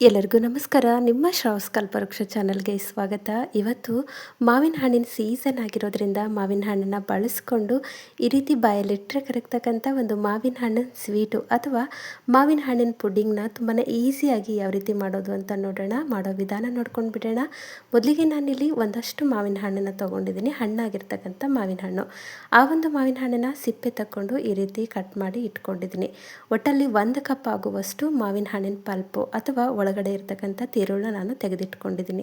ಎಲ್ಲರಿಗೂ ನಮಸ್ಕಾರ. ನಿಮ್ಮ ಶ್ರಾವ್ಸ್ ಕಲ್ಪವೃಕ್ಷ ಚಾನಲ್ಗೆ ಸ್ವಾಗತ. ಇವತ್ತು ಮಾವಿನ ಹಣ್ಣಿನ ಸೀಸನ್ ಆಗಿರೋದ್ರಿಂದ ಮಾವಿನ ಹಣ್ಣನ್ನು ಬಳಸ್ಕೊಂಡು ಈ ರೀತಿ ಬಾಯಲ್ಲಿಟ್ಟರೆ ಕರಗ್ತಕ್ಕಂಥ ಒಂದು ಮಾವಿನ ಹಣ್ಣಿನ ಸ್ವೀಟು ಅಥವಾ ಮಾವಿನ ಹಣ್ಣಿನ ಪುಡ್ಡಿಂಗ್ನ ತುಂಬಾ ಈಸಿಯಾಗಿ ಯಾವ ರೀತಿ ಮಾಡೋದು ಅಂತ ನೋಡೋಣ. ಮಾಡೋ ವಿಧಾನ ನೋಡ್ಕೊಂಡು ಬಿಡೋಣ. ಮೊದಲಿಗೆ ನಾನಿಲ್ಲಿ ಒಂದಷ್ಟು ಮಾವಿನ ಹಣ್ಣನ್ನು ತೊಗೊಂಡಿದ್ದೀನಿ, ಹಣ್ಣಾಗಿರ್ತಕ್ಕಂಥ ಮಾವಿನ ಹಣ್ಣು. ಆ ಒಂದು ಮಾವಿನ ಹಣ್ಣನ್ನು ಸಿಪ್ಪೆ ತಕ್ಕೊಂಡು ಈ ರೀತಿ ಕಟ್ ಮಾಡಿ ಇಟ್ಕೊಂಡಿದ್ದೀನಿ. ಒಟ್ಟಲ್ಲಿ 1 ಕಪ್ ಆಗುವಷ್ಟು ಮಾವಿನ ಹಣ್ಣಿನ ಪಲ್ಪು ಅಥವಾ ಒಳಗಡೆ ಇರ್ತಕ್ಕಂಥ ತಿರುಳನ್ನ ನಾನು ತೆಗೆದಿಟ್ಕೊಂಡಿದ್ದೀನಿ.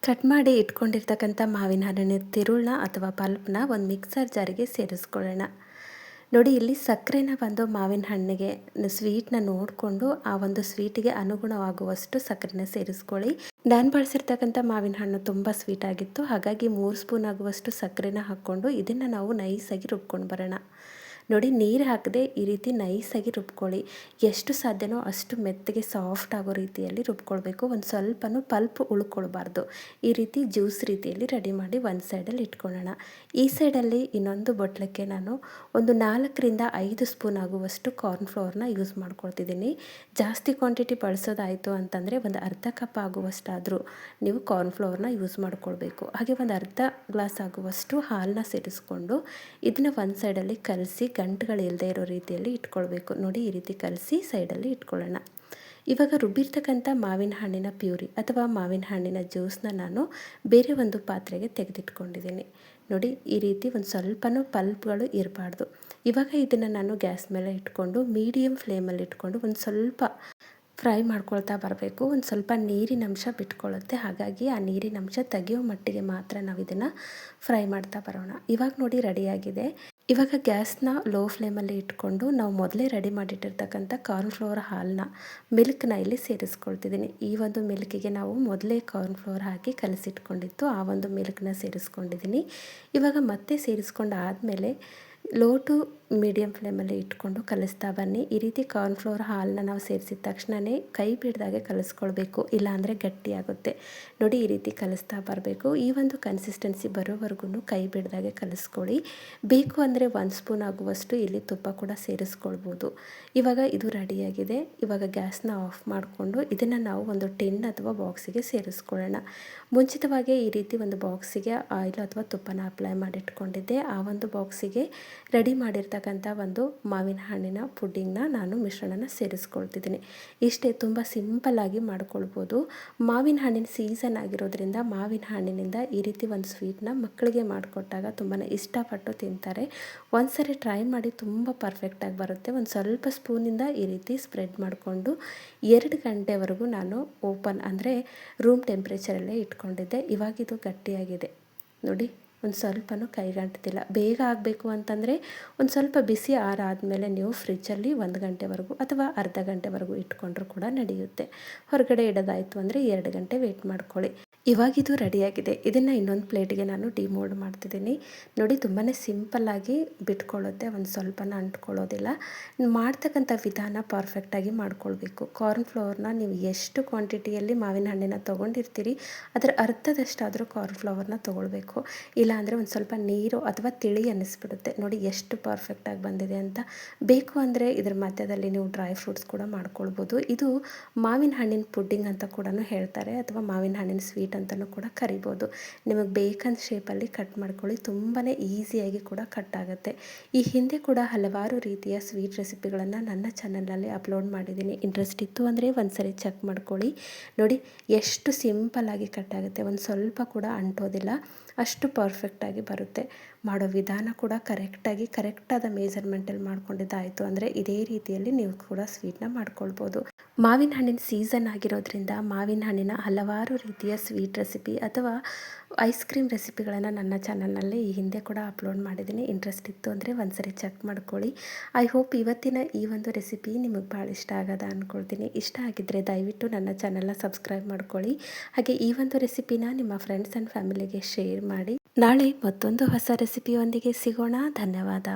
ಕಟ್ ಮಾಡಿ ಇಟ್ಕೊಂಡಿರ್ತಕ್ಕಂಥ ಮಾವಿನ ಹಣ್ಣಿನ ತಿರುಳನ್ನ ಅಥವಾ ಪಲ್ಪ್ನ ಒಂದು ಮಿಕ್ಸರ್ ಜಾರಿಗೆ ಸೇರಿಸ್ಕೊಳ್ಳೋಣ. ನೋಡಿ, ಇಲ್ಲಿ ಸಕ್ಕರೆನ ಒಂದು ಮಾವಿನ ಹಣ್ಣಿಗೆ ಸ್ವೀಟ್ನ ನೋಡಿಕೊಂಡು ಆ ಒಂದು ಸ್ವೀಟಿಗೆ ಅನುಗುಣವಾಗುವಷ್ಟು ಸಕ್ಕರೆನ ಸೇರಿಸ್ಕೊಳ್ಳಿ. ನಾನು ಬಳಸಿರ್ತಕ್ಕಂಥ ಮಾವಿನ ಹಣ್ಣು ತುಂಬ ಸ್ವೀಟ್ ಆಗಿತ್ತು, ಹಾಗಾಗಿ 3 ಸ್ಪೂನ್ ಆಗುವಷ್ಟು ಸಕ್ಕರೆನ ಹಾಕ್ಕೊಂಡು ಇದನ್ನು ನಾವು ನೈಸಾಗಿ ರುಬ್ಕೊಂಡು ಬರೋಣ. ನೋಡಿ, ನೀರು ಹಾಕದೆ ಈ ರೀತಿ ನೈಸಾಗಿ ರುಬ್ಕೊಳ್ಳಿ. ಎಷ್ಟು ಸಾಧ್ಯನೋ ಅಷ್ಟು ಮೆತ್ತಗೆ ಸಾಫ್ಟ್ ಆಗೋ ರೀತಿಯಲ್ಲಿ ರುಬ್ಕೊಳ್ಬೇಕು. ಒಂದು ಸ್ವಲ್ಪನೂ ಪಲ್ಪ್ ಉಳ್ಕೊಳ್ಬಾರ್ದು. ಈ ರೀತಿ ಜ್ಯೂಸ್ ರೀತಿಯಲ್ಲಿ ರೆಡಿ ಮಾಡಿ ಒಂದು ಸೈಡಲ್ಲಿ ಇಟ್ಕೊಳ್ಳೋಣ. ಈ ಸೈಡಲ್ಲಿ ಇನ್ನೊಂದು ಬೊಟ್ಲಕ್ಕೆ ನಾನು ಒಂದು 4ರಿಂದ 5 ಸ್ಪೂನ್ ಆಗುವಷ್ಟು ಕಾರ್ನ್ಫ್ಲೋರ್ನ ಯೂಸ್ ಮಾಡ್ಕೊಳ್ತಿದ್ದೀನಿ. ಜಾಸ್ತಿ ಕ್ವಾಂಟಿಟಿ ಬಳಸೋದಾಯಿತು ಅಂತಂದರೆ ಒಂದು ಅರ್ಧ ಕಪ್ ಆಗುವಷ್ಟಾದರೂ ನೀವು ಕಾರ್ನ್ಫ್ಲೋರ್ನ ಯೂಸ್ ಮಾಡ್ಕೊಳ್ಬೇಕು. ಹಾಗೆ ಒಂದು ಅರ್ಧ ಗ್ಲಾಸ್ ಆಗುವಷ್ಟು ಹಾಲನ್ನ ಸೇರಿಸ್ಕೊಂಡು ಇದನ್ನು ಒಂದು ಸೈಡಲ್ಲಿ ಕಲಸಿ ಗಂಟುಗಳಿಲ್ಲದೆ ಇರೋ ರೀತಿಯಲ್ಲಿ ಇಟ್ಕೊಳ್ಬೇಕು. ನೋಡಿ, ಈ ರೀತಿ ಕಲಸಿ ಸೈಡಲ್ಲಿ ಇಟ್ಕೊಳ್ಳೋಣ. ಇವಾಗ ರುಬ್ಬಿರ್ತಕ್ಕಂಥ ಮಾವಿನ ಹಣ್ಣಿನ ಪ್ಯೂರಿ ಅಥವಾ ಮಾವಿನ ಹಣ್ಣಿನ ಜ್ಯೂಸನ್ನ ನಾನು ಬೇರೆ ಒಂದು ಪಾತ್ರೆಗೆ ತೆಗೆದಿಟ್ಕೊಂಡಿದ್ದೀನಿ. ನೋಡಿ, ಈ ರೀತಿ ಒಂದು ಸ್ವಲ್ಪನೂ ಪಲ್ಪ್ಗಳು ಇರಬಾರ್ದು. ಇವಾಗ ಇದನ್ನು ನಾನು ಗ್ಯಾಸ್ ಮೇಲೆ ಇಟ್ಕೊಂಡು ಮೀಡಿಯಮ್ ಫ್ಲೇಮಲ್ಲಿ ಇಟ್ಕೊಂಡು ಒಂದು ಸ್ವಲ್ಪ ಫ್ರೈ ಮಾಡ್ಕೊಳ್ತಾ ಬರಬೇಕು. ಒಂದು ಸ್ವಲ್ಪ ನೀರಿನ ಅಂಶ ಬಿಟ್ಕೊಳ್ಳುತ್ತೆ, ಹಾಗಾಗಿ ಆ ನೀರಿನ ಅಂಶ ತೆಗೆಯೋ ಮಟ್ಟಿಗೆ ಮಾತ್ರ ನಾವು ಇದನ್ನು ಫ್ರೈ ಮಾಡ್ತಾ ಬರೋಣ. ಇವಾಗ ನೋಡಿ, ರೆಡಿಯಾಗಿದೆ. ಇವಾಗ ಗ್ಯಾಸ್ನ ಲೋ ಫ್ಲೇಮಲ್ಲಿ ಇಟ್ಕೊಂಡು ನಾವು ಮೊದಲೇ ರೆಡಿ ಮಾಡಿಟ್ಟಿರ್ತಕ್ಕಂಥ ಕಾರ್ನ್ಫ್ಲೋರ್ ಹಾಲನ್ನ ಮಿಲ್ಕ್ನ ಇಲ್ಲಿ ಸೇರಿಸ್ಕೊಳ್ತಿದ್ದೀನಿ. ಈ ಒಂದು ಮಿಲ್ಕಿಗೆ ನಾವು ಮೊದಲೇ ಕಾರ್ನ್ಫ್ಲೋರ್ ಹಾಕಿ ಕಲಸಿಟ್ಕೊಂಡಿತ್ತು, ಆ ಒಂದು ಮಿಲ್ಕ್ನ ಸೇರಿಸ್ಕೊಂಡಿದ್ದೀನಿ. ಇವಾಗ ಮತ್ತೆ ಸೇರಿಸ್ಕೊಂಡಾದಮೇಲೆ ಲೋ ಟು ಮೀಡಿಯಮ್ ಫ್ಲೇಮಲ್ಲಿ ಇಟ್ಕೊಂಡು ಕಲಿಸ್ತಾ ಬನ್ನಿ. ಈ ರೀತಿ ಕಾರ್ನ್ಫ್ಲೋರ್ ಹಾಲನ್ನ ನಾವು ಸೇರಿಸಿದ ತಕ್ಷಣವೇ ಕೈ ಬಿಡ್ದಾಗೆ ಕಲಿಸ್ಕೊಳ್ಬೇಕು, ಇಲ್ಲಾಂದರೆ ಗಟ್ಟಿಯಾಗುತ್ತೆ. ನೋಡಿ, ಈ ರೀತಿ ಕಲಿಸ್ತಾ ಬರಬೇಕು. ಈ ಒಂದು ಕನ್ಸಿಸ್ಟೆನ್ಸಿ ಬರೋವರೆಗೂ ಕೈ ಬಿಡ್ದಾಗೆ ಕಲಿಸ್ಕೊಳ್ಳಿ. ಬೇಕು ಅಂದರೆ 1 ಸ್ಪೂನ್ ಆಗುವಷ್ಟು ಇಲ್ಲಿ ತುಪ್ಪ ಕೂಡ ಸೇರಿಸ್ಕೊಳ್ಬೋದು. ಇವಾಗ ಇದು ರೆಡಿಯಾಗಿದೆ. ಇವಾಗ ಗ್ಯಾಸ್ನ ಆಫ್ ಮಾಡಿಕೊಂಡು ಇದನ್ನು ನಾವು ಒಂದು ಟಿನ್ ಅಥವಾ ಬಾಕ್ಸಿಗೆ ಸೇರಿಸ್ಕೊಳ್ಳೋಣ. ಮುಂಚಿತವಾಗಿ ಈ ರೀತಿ ಒಂದು ಬಾಕ್ಸಿಗೆ ಆಯಿಲ್ ಅಥವಾ ತುಪ್ಪನ ಅಪ್ಲೈ ಮಾಡಿಟ್ಕೊಂಡಿದ್ದೆ. ಆ ಒಂದು ಬಾಕ್ಸಿಗೆ ರೆಡಿ ಮಾಡಿರ್ತಕ್ಕಂಥ ಒಂದು ಮಾವಿನ ಹಣ್ಣಿನ ಪುಡ್ಡಿಂಗ್ನ ನಾನು ಮಿಶ್ರಣನ ಸೇರಿಸ್ಕೊಳ್ತಿದ್ದೀನಿ. ಇಷ್ಟೇ, ತುಂಬ ಸಿಂಪಲ್ಲಾಗಿ ಮಾಡ್ಕೊಳ್ಬೋದು. ಮಾವಿನ ಹಣ್ಣಿನ ಸೀಸನ್ ಆಗಿರೋದ್ರಿಂದ ಮಾವಿನ ಹಣ್ಣಿನಿಂದ ಈ ರೀತಿ ಒಂದು ಸ್ವೀಟ್ನ ಮಕ್ಕಳಿಗೆ ಮಾಡಿಕೊಟ್ಟಾಗ ತುಂಬಾ ಇಷ್ಟಪಟ್ಟು ತಿಂತಾರೆ. ಒಂದ್ಸರಿ ಟ್ರೈ ಮಾಡಿ, ತುಂಬ ಪರ್ಫೆಕ್ಟಾಗಿ ಬರುತ್ತೆ. ಒಂದು ಸ್ವಲ್ಪ ಸ್ಪೂನಿಂದ ಈ ರೀತಿ ಸ್ಪ್ರೆಡ್ ಮಾಡಿಕೊಂಡು 2 ಗಂಟೆವರೆಗೂ ನಾನು ಓಪನ್ ಅಂದರೆ ರೂಮ್ ಟೆಂಪ್ರೇಚರಲ್ಲೇ ಇಟ್ಕೊಂಡಿದ್ದೆ. ಇವಾಗಿದು ಗಟ್ಟಿಯಾಗಿದೆ. ನೋಡಿ, ಒಂದು ಸ್ವಲ್ಪನೂ ಕೈಗಂಟ್ತಿಲ್ಲ. ಬೇಗ ಆಗಬೇಕು ಅಂತಂದರೆ ಒಂದು ಸ್ವಲ್ಪ ಬಿಸಿ ಆರಾದಮೇಲೆ ನೀವು ಫ್ರಿಜ್ಜಲ್ಲಿ 1 ಗಂಟೆವರೆಗೂ ಅಥವಾ ಅರ್ಧ ಗಂಟೆವರೆಗೂ ಇಟ್ಕೊಂಡ್ರೂ ಕೂಡ ನಡೆಯುತ್ತೆ. ಹೊರಗಡೆ ಇಡೋದಾಯಿತು ಅಂದರೆ 2 ಗಂಟೆ ವೇಟ್ ಮಾಡ್ಕೊಳ್ಳಿ. ಇವಾಗಿದು ರೆಡಿಯಾಗಿದೆ. ಇದನ್ನು ಇನ್ನೊಂದು ಪ್ಲೇಟಿಗೆ ನಾನು ಡಿಮೋಲ್ಡ್ ಮಾಡ್ತಿದ್ದೀನಿ. ನೋಡಿ, ತುಂಬಾ ಸಿಂಪಲ್ಲಾಗಿ ಬಿಟ್ಕೊಳ್ಳುತ್ತೆ, ಒಂದು ಸ್ವಲ್ಪನ ಅಂಟ್ಕೊಳ್ಳೋದಿಲ್ಲ. ಮಾಡ್ತಕ್ಕಂಥ ವಿಧಾನ ಪರ್ಫೆಕ್ಟಾಗಿ ಮಾಡ್ಕೊಳ್ಬೇಕು. ಕಾರ್ನ್ಫ್ಲವರ್ನ ನೀವು ಎಷ್ಟು ಕ್ವಾಂಟಿಟಿಯಲ್ಲಿ ಮಾವಿನ ಹಣ್ಣಿನ ತೊಗೊಂಡಿರ್ತೀರಿ ಅದರ ಅರ್ಧದಷ್ಟಾದರೂ ಕಾರ್ನ್ಫ್ಲವರ್ನ ತೊಗೊಳ್ಬೇಕು. ಇಲ್ಲಾಂದರೆ ಒಂದು ಸ್ವಲ್ಪ ನೀರು ಅಥವಾ ತಿಳಿ ಅನ್ನಿಸ್ಬಿಡುತ್ತೆ. ನೋಡಿ, ಎಷ್ಟು ಪರ್ಫೆಕ್ಟಾಗಿ ಬಂದಿದೆ ಅಂತ. ಬೇಕು ಅಂದರೆ ಇದರ ಮಧ್ಯದಲ್ಲಿ ನೀವು ಡ್ರೈ ಫ್ರೂಟ್ಸ್ ಕೂಡ ಮಾಡ್ಕೊಳ್ಬೋದು. ಇದು ಮಾವಿನ ಹಣ್ಣಿನ ಪುಡ್ಡಿಂಗ್ ಅಂತ ಕೂಡ ಹೇಳ್ತಾರೆ, ಅಥವಾ ಮಾವಿನ ಹಣ್ಣಿನ ಸ್ವೀಟ್ ಅಂತಲೂ ಕೂಡ ಕರಿಬೋದು. ನಿಮಗೆ ಬೇಕಂದ ಶೇಪಲ್ಲಿ ಕಟ್ ಮಾಡ್ಕೊಳ್ಳಿ. ತುಂಬಾ ಈಸಿಯಾಗಿ ಕೂಡ ಕಟ್ ಆಗುತ್ತೆ. ಈ ಹಿಂದೆ ಕೂಡ ಹಲವಾರು ರೀತಿಯ ಸ್ವೀಟ್ ರೆಸಿಪಿಗಳನ್ನು ನನ್ನ ಚಾನಲ್ನಲ್ಲಿ ಅಪ್ಲೋಡ್ ಮಾಡಿದ್ದೀನಿ. ಇಂಟ್ರೆಸ್ಟ್ ಇತ್ತು ಅಂದರೆ ಒಂದ್ಸರಿ ಚೆಕ್ ಮಾಡ್ಕೊಳ್ಳಿ. ನೋಡಿ, ಎಷ್ಟು ಸಿಂಪಲ್ಲಾಗಿ ಕಟ್ ಆಗುತ್ತೆ, ಒಂದು ಸ್ವಲ್ಪ ಕೂಡ ಅಂಟೋದಿಲ್ಲ, ಅಷ್ಟು ಪರ್ಫೆಕ್ಟಾಗಿ ಬರುತ್ತೆ. ಮಾಡೋ ವಿಧಾನ ಕೂಡ ಕರೆಕ್ಟಾದ ಮೆಜರ್ಮೆಂಟಲ್ಲಿ ಮಾಡ್ಕೊಂಡಿದ್ದಾಯಿತು ಅಂದರೆ ಇದೇ ರೀತಿಯಲ್ಲಿ ನೀವು ಕೂಡ ಸ್ವೀಟ್ನ ಮಾಡ್ಕೊಳ್ಬೋದು. ಮಾವಿನ ಹಣ್ಣಿನ ಸೀಸನ್ ಆಗಿರೋದ್ರಿಂದ ಮಾವಿನ ಹಣ್ಣಿನ ಹಲವಾರು ರೀತಿಯ ಸ್ವೀಟ್ ರೆಸಿಪಿ ಅಥವಾ ಐಸ್ ಕ್ರೀಮ್ ರೆಸಿಪಿಗಳನ್ನು ನನ್ನ ಚಾನಲ್ನಲ್ಲಿ ಈ ಹಿಂದೆ ಕೂಡ ಅಪ್ಲೋಡ್ ಮಾಡಿದ್ದೀನಿ. ಇಂಟ್ರೆಸ್ಟ್ ಇತ್ತು ಅಂದರೆ ಒಂದ್ಸರಿ ಚೆಕ್ ಮಾಡ್ಕೊಳ್ಳಿ. ಐ ಹೋಪ್ ಇವತ್ತಿನ ಈ ಒಂದು ರೆಸಿಪಿ ನಿಮಗೆ ಭಾಳ ಇಷ್ಟ ಆಗದ ಅಂದ್ಕೊಳ್ತೀನಿ. ಇಷ್ಟ ಆಗಿದ್ದರೆ ದಯವಿಟ್ಟು ನನ್ನ ಚಾನಲ್ನ ಸಬ್ಸ್ಕ್ರೈಬ್ ಮಾಡ್ಕೊಳ್ಳಿ. ಹಾಗೆ ಈ ಒಂದು ರೆಸಿಪಿನ ನಿಮ್ಮ ಫ್ರೆಂಡ್ಸ್ ಆ್ಯಂಡ್ ಫ್ಯಾಮಿಲಿಗೆ ಶೇರ್ ಮಾಡಿ. ನಾಳೆ ಮತ್ತೊಂದು ಹೊಸ ರೆಸಿಪಿಯೊಂದಿಗೆ ಸಿಗೋಣ. ಧನ್ಯವಾದ.